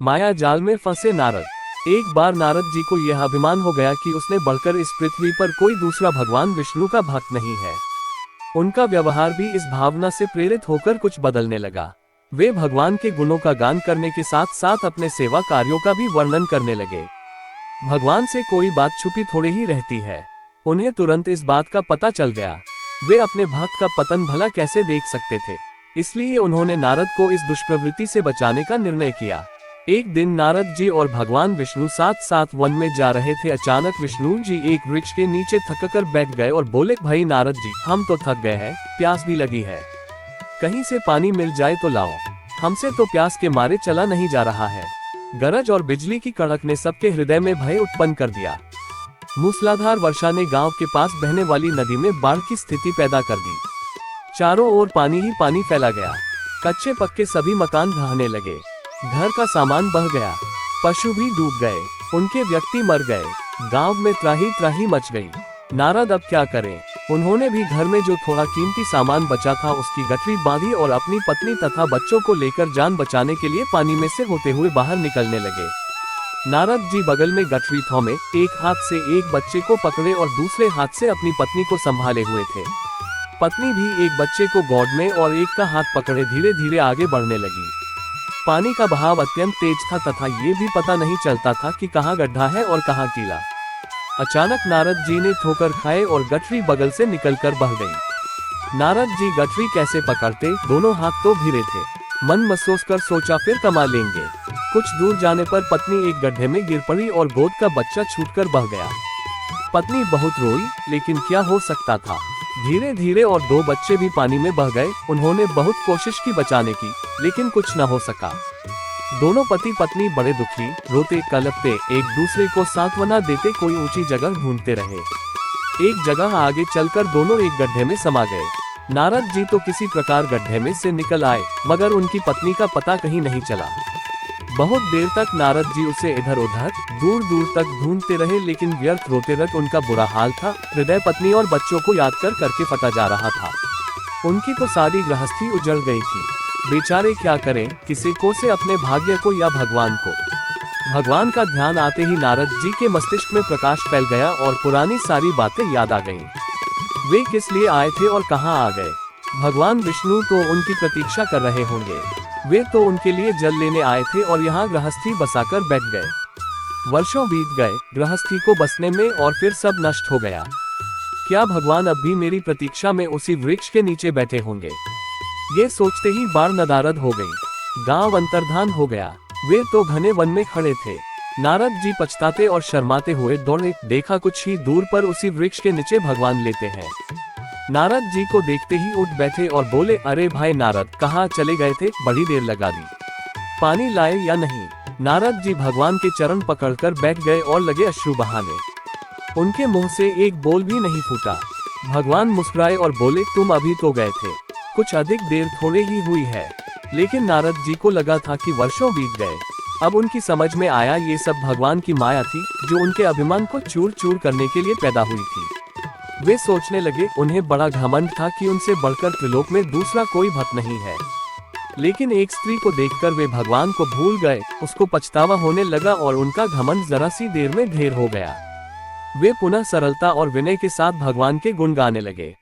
माया जाल में फंसे नारद। एक बार नारद जी को यह अभिमान हो गया कि उसने बढ़कर इस पृथ्वी पर कोई दूसरा भगवान विष्णु का भक्त नहीं है। उनका व्यवहार भी इस भावना से प्रेरित होकर कुछ बदलने लगा। वे भगवान के गुणों का गान करने के साथ साथ अपने सेवा कार्यों का भी वर्णन करने लगे। भगवान से कोई बात छुपी थोड़ी ही रहती है। उन्हें तुरंत इस बात का पता चल गया। वे अपने भक्त का पतन भला कैसे देख सकते थे, इसलिए उन्होंने नारद को इस दुष्प्रवृत्ति से बचाने का निर्णय किया। एक दिन नारद जी और भगवान विष्णु साथ साथ वन में जा रहे थे। अचानक विष्णु जी एक वृक्ष के नीचे थककर बैठ गए और बोले, भाई नारद जी, हम तो थक गए हैं, प्यास भी लगी है, कहीं से पानी मिल जाए तो लाओ, हमसे तो प्यास के मारे चला नहीं जा रहा है। गरज और बिजली की कड़क ने सबके हृदय में भय उत्पन्न कर दिया। मूसलाधार वर्षा ने गांव के पास बहने वाली नदी में बाढ़ की स्थिति पैदा कर दी। चारों ओर पानी ही पानी फैला गया। कच्चे पक्के सभी मकान ढहने लगे। घर का सामान बह गया। पशु भी डूब गए, उनके व्यक्ति मर गए। गांव में त्राही त्राही मच गई। नारद अब क्या करें? उन्होंने भी घर में जो थोड़ा कीमती सामान बचा था उसकी गठरी बांधी और अपनी पत्नी तथा बच्चों को लेकर जान बचाने के लिए पानी में से होते हुए बाहर निकलने लगे। नारद जी बगल में गठरी थोमे, एक हाथ से एक बच्चे को पकड़े और दूसरे हाथ से अपनी पत्नी को संभाले हुए थे। पत्नी भी एक बच्चे को गोद में और एक का हाथ पकड़े धीरे धीरे आगे बढ़ने लगी। पानी का बहाव अत्यंत तेज था तथा ये भी पता नहीं चलता था कि कहाँ गड्ढा है और कहाँ कीला। अचानक नारद जी ने ठोकर खाए और गठरी बगल से निकलकर बह गई। नारद जी गठरी कैसे पकड़ते, दोनों हाथ तो भिरे थे। मन में सोचकर सोचा फिर कमा लेंगे। कुछ दूर जाने पर पत्नी एक गड्ढे में गिर पड़ी और गोद का बच्चा छूटकर बह गया। पत्नी बहुत रोई, लेकिन क्या हो सकता था। धीरे धीरे और दो बच्चे भी पानी में बह गए। उन्होंने बहुत कोशिश की बचाने की, लेकिन कुछ न हो सका। दोनों पति पत्नी बड़े दुखी, रोते कलपते एक दूसरे को सांत्वना देते कोई ऊंची जगह ढूंढते रहे। एक जगह आगे चलकर दोनों एक गड्ढे में समा गए। नारद जी तो किसी प्रकार गड्ढे में से निकल आए, मगर उनकी पत्नी का पता कहीं नहीं चला। बहुत देर तक नारद जी उसे इधर उधर दूर दूर तक ढूंढते रहे, लेकिन व्यर्थ। रोते रहे उनका बुरा हाल था। हृदय पत्नी और बच्चों को याद कर करके फटा जा रहा था। उनकी तो सारी गृहस्थी उजड़ गई थी। बेचारे क्या करें, किसी को से अपने भाग्य को या भगवान को। भगवान का ध्यान आते ही नारद जी के मस्तिष्क में प्रकाश फैल गया और पुरानी सारी बातें याद आ गईं। वे किस लिए आए थे और कहाँ आ गए? भगवान विष्णु तो उनकी प्रतीक्षा कर रहे होंगे। वे तो उनके लिए जल लेने आए थे और यहाँ गृहस्थी बसाकर बैठ गए। वर्षों बीत गए गृहस्थी को बसने में और फिर सब नष्ट हो गया। क्या भगवान अब भी मेरी प्रतीक्षा में उसी वृक्ष के नीचे बैठे होंगे? ये सोचते ही बाढ़ नदारद हो गई। गांव अंतर्धान हो गया। वे तो घने वन में खड़े थे। नारद जी पछताते और शर्माते हुए दौड़े। देखा कुछ ही दूर पर उसी वृक्ष के नीचे भगवान लेटे हैं। नारद जी को देखते ही उठ बैठे और बोले, अरे भाई नारद, कहाँ चले गए थे? बड़ी देर लगा दी, पानी लाए या नहीं? नारद जी भगवान के चरण पकड़कर बैठ गए और लगे अश्रु बहाने। उनके मुंह से एक बोल भी नहीं फूटा। भगवान मुस्कुराए और बोले, तुम अभी तो गए थे, कुछ अधिक देर थोड़े ही हुई है। लेकिन नारद जी को लगा था कि वर्षों बीत गए। अब उनकी समझ में आया ये सब भगवान की माया थी, जो उनके अभिमान को चूर चूर करने के लिए पैदा हुई थी। वे सोचने लगे, उन्हें बड़ा घमंड था कि उनसे बढ़कर त्रिलोक में दूसरा कोई भक्त नहीं है। लेकिन एक स्त्री को देखकर वे भगवान को भूल गए। उसको पछतावा होने लगा और उनका घमंड जरा सी देर में ढेर हो गया। वे पुनः सरलता और विनय के साथ भगवान के गुण गाने लगे।